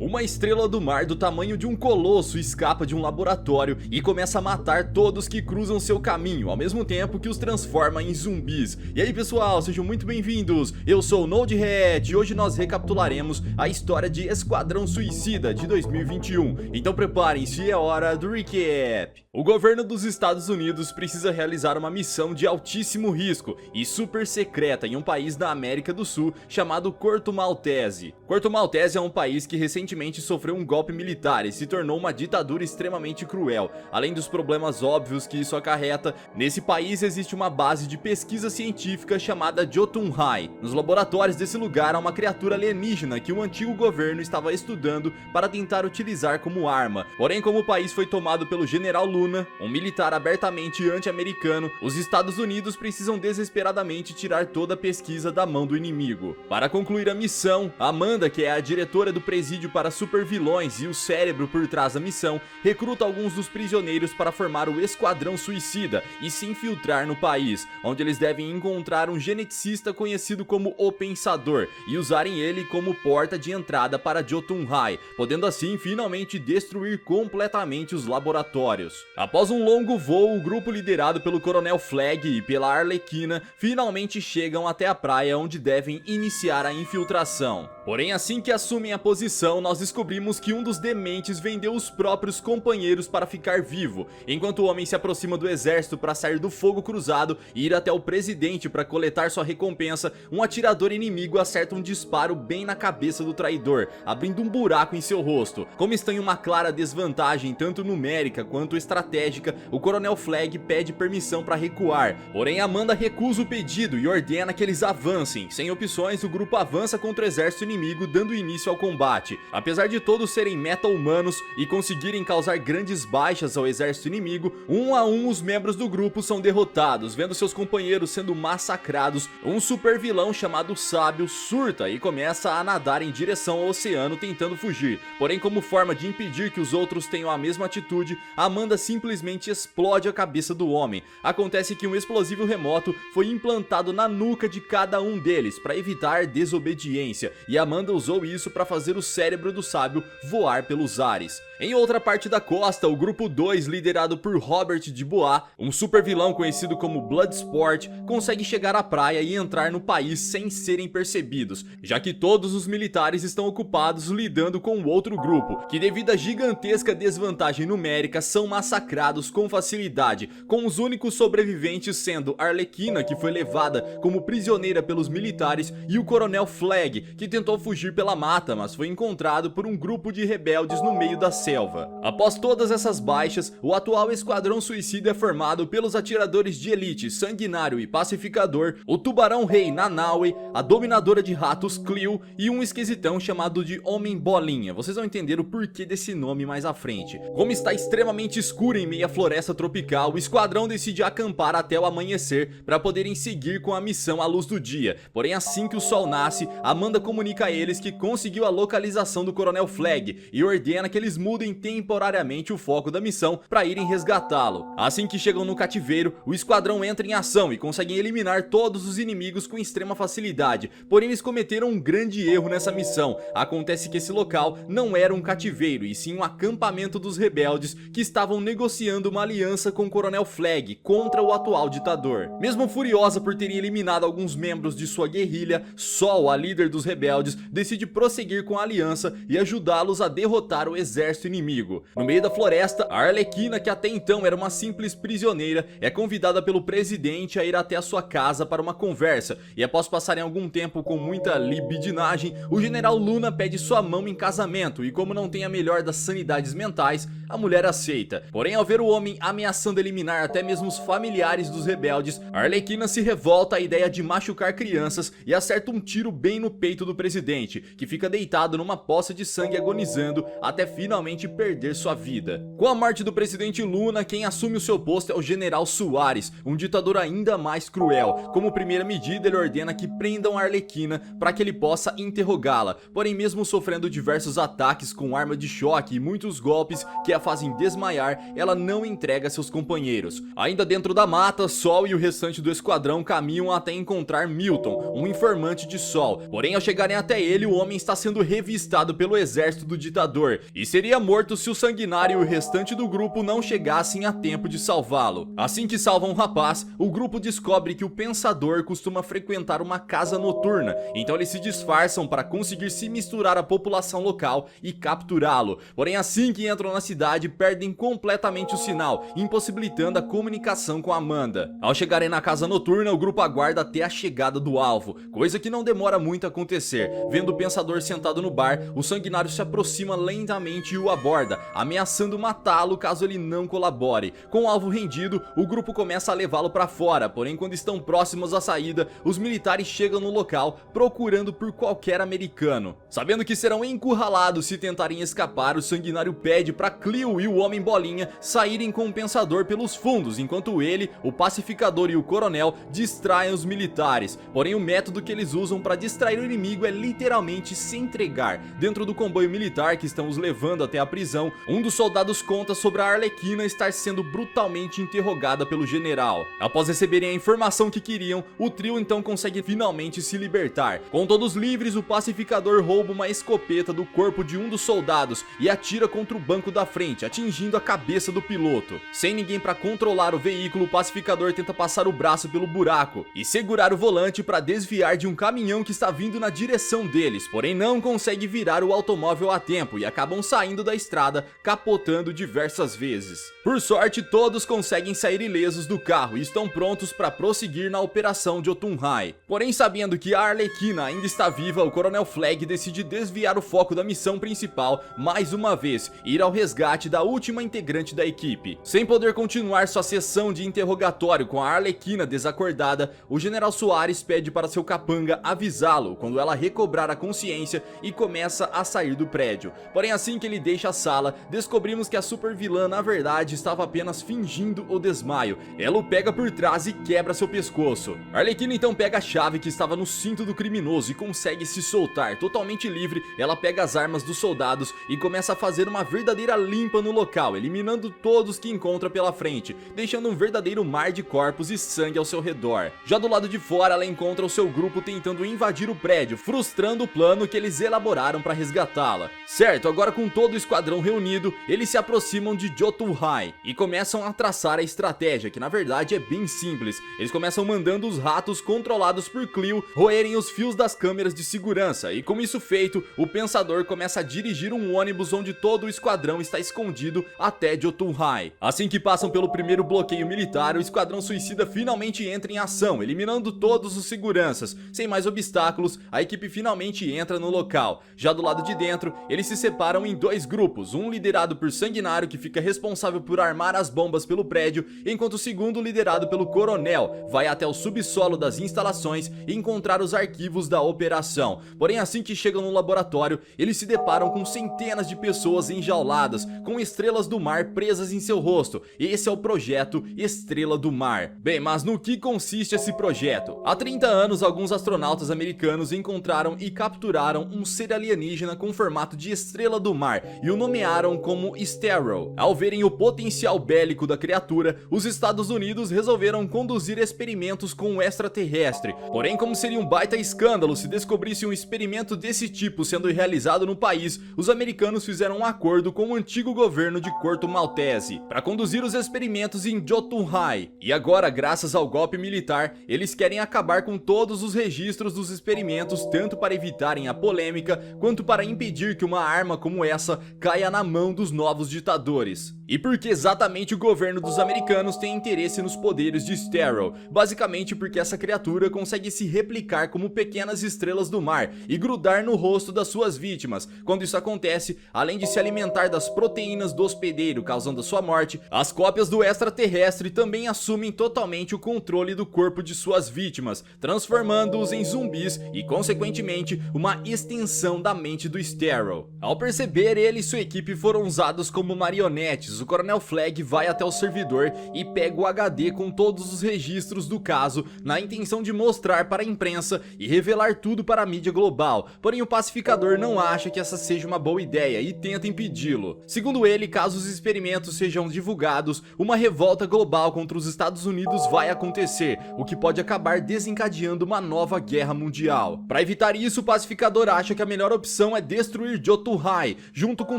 Uma estrela do mar do tamanho de um colosso escapa de um laboratório e começa a matar todos que cruzam seu caminho, ao mesmo tempo que os transforma em zumbis. E aí pessoal, sejam muito bem-vindos, eu sou o NodeHead e hoje nós recapitularemos a história de Esquadrão Suicida de 2021. Então preparem-se, é hora do recap. O governo dos Estados Unidos precisa realizar uma missão de altíssimo risco e super secreta em um país da América do Sul chamado Corto Maltese. Corto Maltese é um país que recentemente sofreu um golpe militar e se tornou uma ditadura extremamente cruel. Além dos problemas óbvios que isso acarreta, nesse país existe uma base de pesquisa científica chamada Jotunheim. Nos laboratórios desse lugar há uma criatura alienígena que o antigo governo estava estudando para tentar utilizar como arma. Porém, como o país foi tomado pelo General Luna, um militar abertamente anti-americano, os Estados Unidos precisam desesperadamente tirar toda a pesquisa da mão do inimigo. Para concluir a missão, Amanda, que é a diretora do presídio para supervilões e o cérebro por trás da missão, recruta alguns dos prisioneiros para formar o Esquadrão Suicida e se infiltrar no país, onde eles devem encontrar um geneticista conhecido como O Pensador e usarem ele como porta de entrada para Jotunheim, podendo assim finalmente destruir completamente os laboratórios. Após um longo voo, o grupo liderado pelo Coronel Flag e pela Arlequina finalmente chegam até a praia onde devem iniciar a infiltração. Porém, assim que assumem a posição, nós descobrimos que um dos dementes vendeu os próprios companheiros para ficar vivo. Enquanto o homem se aproxima do exército para sair do fogo cruzado e ir até o presidente para coletar sua recompensa, um atirador inimigo acerta um disparo bem na cabeça do traidor, abrindo um buraco em seu rosto. Como está em uma clara desvantagem tanto numérica quanto estratégica, o Coronel Flag pede permissão para recuar. Porém, Amanda recusa o pedido e ordena que eles avancem. Sem opções, o grupo avança contra o exército inimigo, dando início ao combate. Apesar de todos serem meta-humanos e conseguirem causar grandes baixas ao exército inimigo, um a um os membros do grupo são derrotados. Vendo seus companheiros sendo massacrados, um super vilão chamado Sábio surta e começa a nadar em direção ao oceano tentando fugir. Porém, como forma de impedir que os outros tenham a mesma atitude, Amanda simplesmente explode a cabeça do homem. Acontece que um explosivo remoto foi implantado na nuca de cada um deles para evitar desobediência, e Amanda usou isso para fazer o cérebro do Sábio voar pelos ares. Em outra parte da costa, o grupo 2, liderado por Robert Dubois, um super vilão conhecido como Bloodsport, consegue chegar à praia e entrar no país sem serem percebidos, já que todos os militares estão ocupados lidando com o outro grupo, que devido à gigantesca desvantagem numérica são massacrados com facilidade, com os únicos sobreviventes sendo Arlequina, que foi levada como prisioneira pelos militares, e o Coronel Flag, que tentou fugir pela mata, mas foi encontrado por um grupo de rebeldes no meio da selva. Após todas essas baixas, o atual Esquadrão Suicida é formado pelos atiradores de elite Sanguinário e Pacificador, o Tubarão Rei Nanaue, a Dominadora de Ratos Cleo e um esquisitão chamado de Homem Bolinha. Vocês vão entender o porquê desse nome mais à frente. Como está extremamente escuro em meia floresta tropical, o esquadrão decide acampar até o amanhecer para poderem seguir com a missão à luz do dia. Porém, assim que o sol nasce, Amanda comunica a eles que conseguiu a localização do Coronel Flag e ordena que eles mudem temporariamente o foco da missão para irem resgatá-lo. Assim que chegam no cativeiro, o esquadrão entra em ação e conseguem eliminar todos os inimigos com extrema facilidade. Porém, eles cometeram um grande erro nessa missão. Acontece que esse local não era um cativeiro e sim um acampamento dos rebeldes que estavam negociando uma aliança com o Coronel Flag contra o atual ditador. Mesmo furiosa por terem eliminado alguns membros de sua guerrilha, Sol, a líder dos rebeldes, decide prosseguir com a aliança e ajudá-los a derrotar o exército inimigo. No meio da floresta, a Arlequina, que até então era uma simples prisioneira, é convidada pelo presidente a ir até a sua casa para uma conversa, e após passarem algum tempo com muita libidinagem, o General Luna pede sua mão em casamento, e como não tem a melhor das sanidades mentais, a mulher aceita. Porém, ao ver o homem ameaçando eliminar até mesmo os familiares dos rebeldes, a Arlequina se revolta à ideia de machucar crianças e acerta um tiro bem no peito do presidente, que fica deitado numa poça de sangue agonizando até finalmente simplesmente perder sua vida. Com a morte do presidente Luna, quem assume o seu posto é o general Soares, um ditador ainda mais cruel. Como primeira medida, ele ordena que prendam a Arlequina para que ele possa interrogá-la, porém mesmo sofrendo diversos ataques com arma de choque e muitos golpes que a fazem desmaiar, ela não entrega seus companheiros. Ainda dentro da mata, Sol e o restante do esquadrão caminham até encontrar Milton, um informante de Sol, porém ao chegarem até ele, o homem está sendo revistado pelo exército do ditador e seria morto se o Sanguinário e o restante do grupo não chegassem a tempo de salvá-lo. Assim que salvam o rapaz, o grupo descobre que o Pensador costuma frequentar uma casa noturna, então eles se disfarçam para conseguir se misturar à população local e capturá-lo. Porém, assim que entram na cidade, perdem completamente o sinal, impossibilitando a comunicação com Amanda. Ao chegarem na casa noturna, o grupo aguarda até a chegada do alvo, coisa que não demora muito a acontecer. Vendo o Pensador sentado no bar, o Sanguinário se aproxima lentamente e o aborda, ameaçando matá-lo caso ele não colabore. Com o alvo rendido, o grupo começa a levá-lo para fora, porém quando estão próximos à saída, os militares chegam no local procurando por qualquer americano. Sabendo que serão encurralados se tentarem escapar, o Sanguinário pede para Cleo e o Homem Bolinha saírem com o Pensador pelos fundos, enquanto ele, o Pacificador e o Coronel distraem os militares. Porém o método que eles usam para distrair o inimigo é literalmente se entregar. Dentro do comboio militar que estão os levando até a prisão, um dos soldados conta sobre a Arlequina estar sendo brutalmente interrogada pelo general. Após receberem a informação que queriam, o trio então consegue finalmente se libertar. Com todos livres, o Pacificador rouba uma escopeta do corpo de um dos soldados e atira contra o banco da frente, atingindo a cabeça do piloto. Sem ninguém para controlar o veículo, o Pacificador tenta passar o braço pelo buraco e segurar o volante para desviar de um caminhão que está vindo na direção deles, porém não consegue virar o automóvel a tempo e acabam saindo da estrada, capotando diversas vezes. Por sorte, todos conseguem sair ilesos do carro e estão prontos para prosseguir na operação Jotunheim. Porém, sabendo que a Arlequina ainda está viva, o Coronel Flag decide desviar o foco da missão principal mais uma vez, ir ao resgate da última integrante da equipe. Sem poder continuar sua sessão de interrogatório com a Arlequina desacordada, o General Soares pede para seu capanga avisá-lo quando ela recobrar a consciência e começa a sair do prédio. Porém, assim que ele deixa a sala, descobrimos que a supervilã na verdade estava apenas fingindo o desmaio. Ela o pega por trás e quebra seu pescoço. A Arlequina então pega a chave que estava no cinto do criminoso e consegue se soltar. Totalmente livre, ela pega as armas dos soldados e começa a fazer uma verdadeira limpa no local, eliminando todos que encontra pela frente, deixando um verdadeiro mar de corpos e sangue ao seu redor. Já do lado de fora, ela encontra o seu grupo tentando invadir o prédio, frustrando o plano que eles elaboraram para resgatá-la. Certo, agora com todo o esquadrão reunido, eles se aproximam de Jotunheim e começam a traçar a estratégia, que na verdade é bem simples. Eles começam mandando os ratos controlados por Cleo roerem os fios das câmeras de segurança, e com isso feito, o Pensador começa a dirigir um ônibus onde todo o esquadrão está escondido até Jotunheim. Assim que passam pelo primeiro bloqueio militar, o Esquadrão Suicida finalmente entra em ação, eliminando todos os seguranças. Sem mais obstáculos, a equipe finalmente entra no local. Já do lado de dentro, eles se separam em dois grupos, um liderado por Sanguinário, que fica responsável por armar as bombas pelo prédio, enquanto o segundo, liderado pelo Coronel, vai até o subsolo das instalações e encontrar os arquivos da operação. Porém, assim que chegam no laboratório, eles se deparam com centenas de pessoas enjauladas, com estrelas do mar presas em seu rosto. Esse é o projeto Estrela do Mar. Bem, mas no que consiste esse projeto? Há 30 anos, alguns astronautas americanos encontraram e capturaram um ser alienígena com formato de estrela do mar e o nomearam como Stereo. Ao verem o potencial bélico da criatura, os Estados Unidos resolveram conduzir experimentos com o extraterrestre. Porém, como seria um baita escândalo se descobrisse um experimento desse tipo sendo realizado no país, os americanos fizeram um acordo com o antigo governo de Corto Maltese para conduzir os experimentos em Jotunheim. E agora, graças ao golpe militar, eles querem acabar com todos os registros dos experimentos, tanto para evitarem a polêmica, quanto para impedir que uma arma como essa caia na mão dos novos ditadores. E porque exatamente o governo dos americanos tem interesse nos poderes de Stereo? Basicamente porque essa criatura consegue se replicar como pequenas estrelas do mar e grudar no rosto das suas vítimas. Quando isso acontece, além de se alimentar das proteínas do hospedeiro, causando a sua morte, as cópias do extraterrestre também assumem totalmente o controle do corpo de suas vítimas, transformando-os em zumbis e, consequentemente, uma extensão da mente do Stereo. Ao perceber, ele e sua equipe foram usados como marionetes, o Coronel Flag vai até o servidor e pega o HD com todos os registros do caso, na intenção de mostrar para a imprensa e revelar tudo para a mídia global. Porém, o pacificador não acha que essa seja uma boa ideia e tenta impedi-lo. Segundo ele, caso os experimentos sejam divulgados, uma revolta global contra os Estados Unidos vai acontecer, o que pode acabar desencadeando uma nova guerra mundial. Para evitar isso, o pacificador acha que a melhor opção é destruir Jotunheim, junto com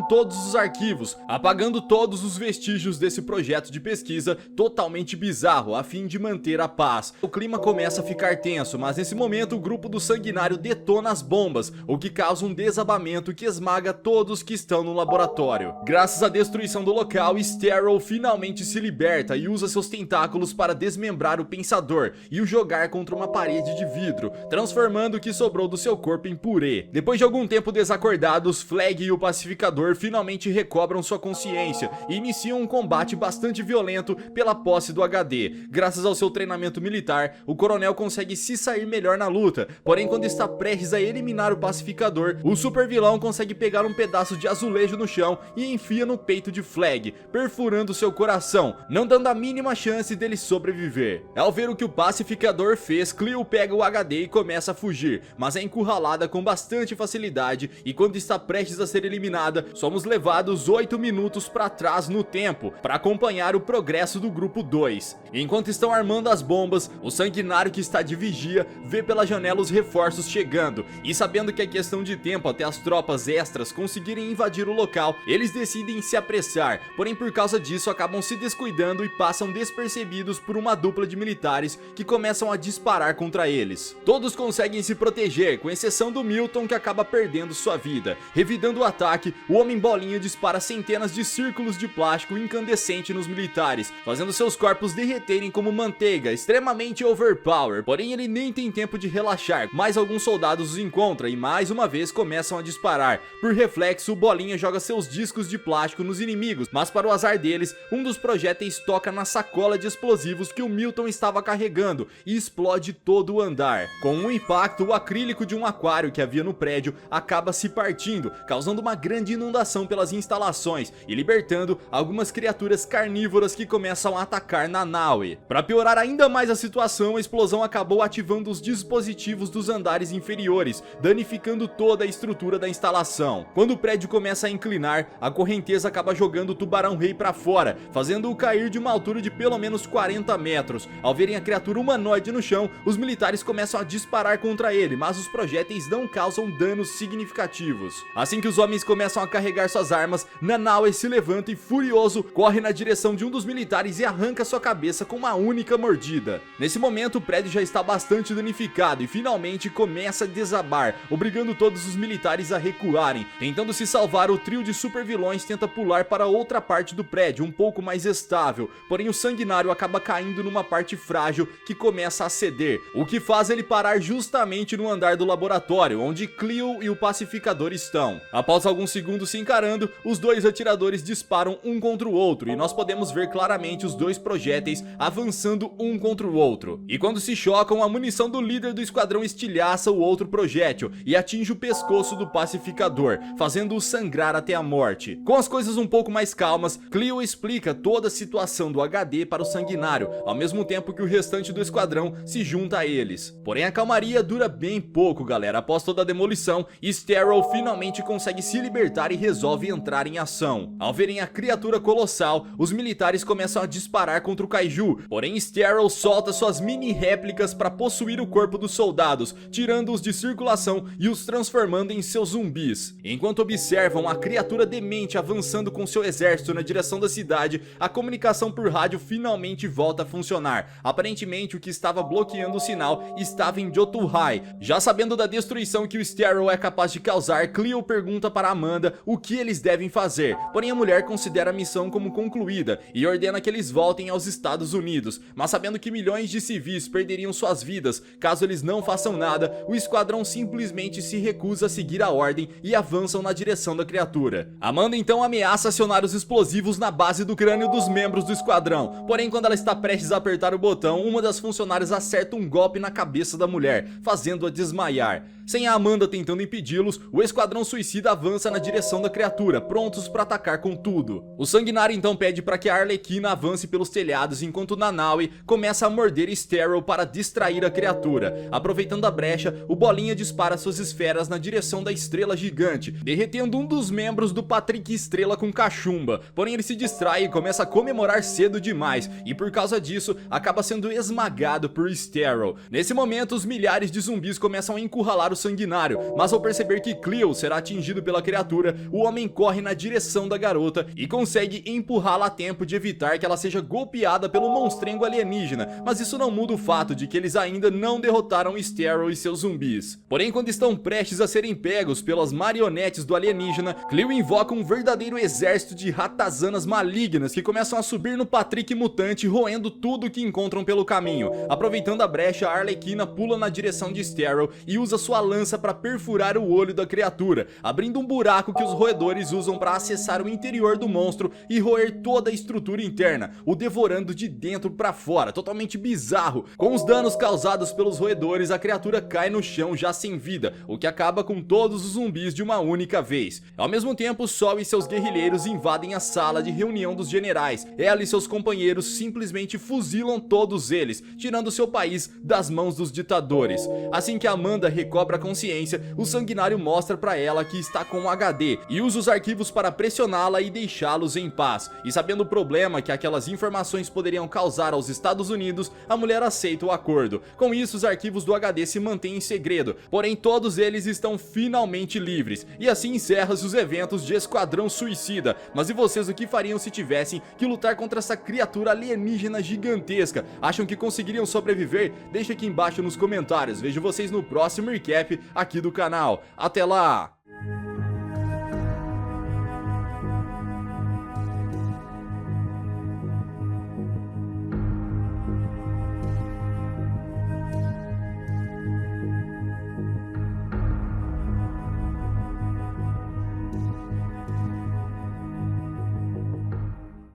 todos os arquivos, apagando todos os vestígios desse projeto de pesquisa totalmente bizarro, a fim de manter a paz. O clima começa a ficar tenso, mas nesse momento o grupo do Sanguinário detona as bombas, o que causa um desabamento que esmaga todos que estão no laboratório. Graças à destruição do local, Starro finalmente se liberta e usa seus tentáculos para desmembrar o Pensador e o jogar contra uma parede de vidro, transformando o que sobrou do seu corpo em purê. Depois de algum tempo desacordados, Flag e o pacificador finalmente recobram sua consciência e iniciam um combate bastante violento pela posse do HD. Graças ao seu treinamento militar, o coronel consegue se sair melhor na luta, porém quando está prestes a eliminar o pacificador, o super vilão consegue pegar um pedaço de azulejo no chão e enfia no peito de Flag, perfurando seu coração, não dando a mínima chance dele sobreviver. Ao ver o que o pacificador fez, Cleo pega o HD e começa a fugir, mas é encurralada com bastante facilidade e quando está prestes a ser eliminada, somos levados 8 minutos para trás no tempo, para acompanhar o progresso do grupo 2. Enquanto estão armando as bombas, o Sanguinário que está de vigia vê pela janela os reforços chegando e sabendo que é questão de tempo até as tropas extras conseguirem invadir o local, eles decidem se apressar, porém por causa disso acabam se descuidando e passam despercebidos por uma dupla de militares que começam a disparar contra eles. Todos conseguem se proteger, com exceção do Milton, que acaba perdendo sua vida. Revidando o ataque, o Homem-Bolinha dispara centenas de círculos de plástico incandescente nos militares, fazendo seus corpos derreterem como manteiga, extremamente overpower. Porém ele nem tem tempo de relaxar, mais alguns soldados os encontram e mais uma vez começam a disparar. Por reflexo, o Bolinha joga seus discos de plástico nos inimigos, mas para o azar deles, um dos projéteis toca na sacola de explosivos que o Milton estava carregando e explode todo o andar. Com um impacto, o acrílico de um aquário que havia no prédio acaba se partindo, causando uma grande inundação pelas instalações e libertando algumas criaturas carnívoras que começam a atacar Nanaue. Para piorar ainda mais a situação, a explosão acabou ativando os dispositivos dos andares inferiores, danificando toda a estrutura da instalação. Quando o prédio começa a inclinar, a correnteza acaba jogando o Tubarão-Rei para fora, fazendo-o cair de uma altura de pelo menos 40 metros. Ao verem a criatura humanoide no chão, os militares começam a disparar contra ele, mas os projéteis não causam danos significativos. Assim que os homens começam a carregar suas armas, Nanaue se levanta e, furioso, corre na direção de um dos militares e arranca sua cabeça com uma única mordida. Nesse momento, o prédio já está bastante danificado e finalmente começa a desabar, obrigando todos os militares a recuarem. Tentando se salvar, o trio de super vilões tenta pular para outra parte do prédio, um pouco mais estável, porém o Sanguinário acaba caindo numa parte frágil que começa a ceder, o que faz ele parar justamente no andar do laboratório, onde Cleo e o pacificador estão. Após alguns segundos se encarando, os dois atiradores disparam um contra o outro e nós podemos ver claramente os dois projéteis avançando um contra o outro. E quando se chocam, a munição do líder do esquadrão estilhaça o outro projétil e atinge o pescoço do pacificador, fazendo-o sangrar até a morte. Com as coisas um pouco mais calmas, Cleo explica toda a situação do HD para o Sanguinário, ao mesmo tempo que o restante do esquadrão se junta a eles. Porém a calmaria dura bem pouco, galera. Após toda a demolição, Starro finalmente consegue se libertar e resolve entrar em ação. Ao verem a criatura colossal, os militares começam a disparar contra o Kaiju, porém Starro solta suas mini réplicas para possuir o corpo dos soldados, tirando-os de circulação e os transformando em seus zumbis. Enquanto observam a criatura demente avançando com seu exército na direção da cidade, a comunicação por rádio finalmente volta a funcionar. Aparentemente o que estava bloqueando o sinal estava em Jotunheim. Já sabendo da destruição que o Starro é capaz de causar, Cleo pergunta para Amanda o que eles devem fazer, porém a mulher considera a missão como concluída e ordena que eles voltem aos Estados Unidos, mas sabendo que milhões de civis perderiam suas vidas caso eles não façam nada, o esquadrão simplesmente se recusa a seguir a ordem e avançam na direção da criatura. Amanda então ameaça acionar os explosivos na base do crânio dos membros do esquadrão, porém quando ela está prestes a apertar o botão, uma das funcionárias acerta um golpe na cabeça da mulher, fazendo-a desmaiar. Sem a Amanda tentando impedi-los, o Esquadrão Suicida avança na direção da criatura, prontos para atacar com tudo. O Sanguinário então pede para que a Arlequina avance pelos telhados enquanto Nanaue começa a morder Sterile para distrair a criatura. Aproveitando a brecha, o Bolinha dispara suas esferas na direção da estrela gigante, derretendo um dos membros do Patrick Estrela com cachumba. Porém ele se distrai e começa a comemorar cedo demais, e por causa disso acaba sendo esmagado por Sterile. Nesse momento os milhares de zumbis começam a encurralar o Sanguinário, mas ao perceber que Cleo será atingido pela criatura, o homem corre na direção da garota e consegue empurrá-la a tempo de evitar que ela seja golpeada pelo monstrengo alienígena, mas isso não muda o fato de que eles ainda não derrotaram Sterile e seus zumbis. Porém, quando estão prestes a serem pegos pelas marionetes do alienígena, Cleo invoca um verdadeiro exército de ratazanas malignas que começam a subir no Patrick mutante, roendo tudo que encontram pelo caminho. Aproveitando a brecha, a Arlequina pula na direção de Sterile e usa sua lança para perfurar o olho da criatura, abrindo um buraco que os roedores usam para acessar o interior do monstro e roer toda a estrutura interna, o devorando de dentro para fora, totalmente bizarro. Com os danos causados pelos roedores, a criatura cai no chão já sem vida, o que acaba com todos os zumbis de uma única vez. Ao mesmo tempo, Sol e seus guerrilheiros invadem a sala de reunião dos generais. Ela e seus companheiros simplesmente fuzilam todos eles, tirando seu país das mãos dos ditadores. Assim que Amanda recobra a consciência, o Sanguinário mostra para ela que está com um HD e usa os arquivos para pressioná-la e deixá-los em paz. E sabendo o problema que aquelas informações poderiam causar aos Estados Unidos, a mulher aceita o acordo. Com isso, os arquivos do HD se mantêm em segredo, porém todos eles estão finalmente livres. E assim encerra-se os eventos de Esquadrão Suicida. Mas e vocês, o que fariam se tivessem que lutar contra essa criatura alienígena gigantesca? Acham que conseguiriam sobreviver? Deixa aqui embaixo nos comentários. Vejo vocês no próximo recap aqui do canal. Até lá!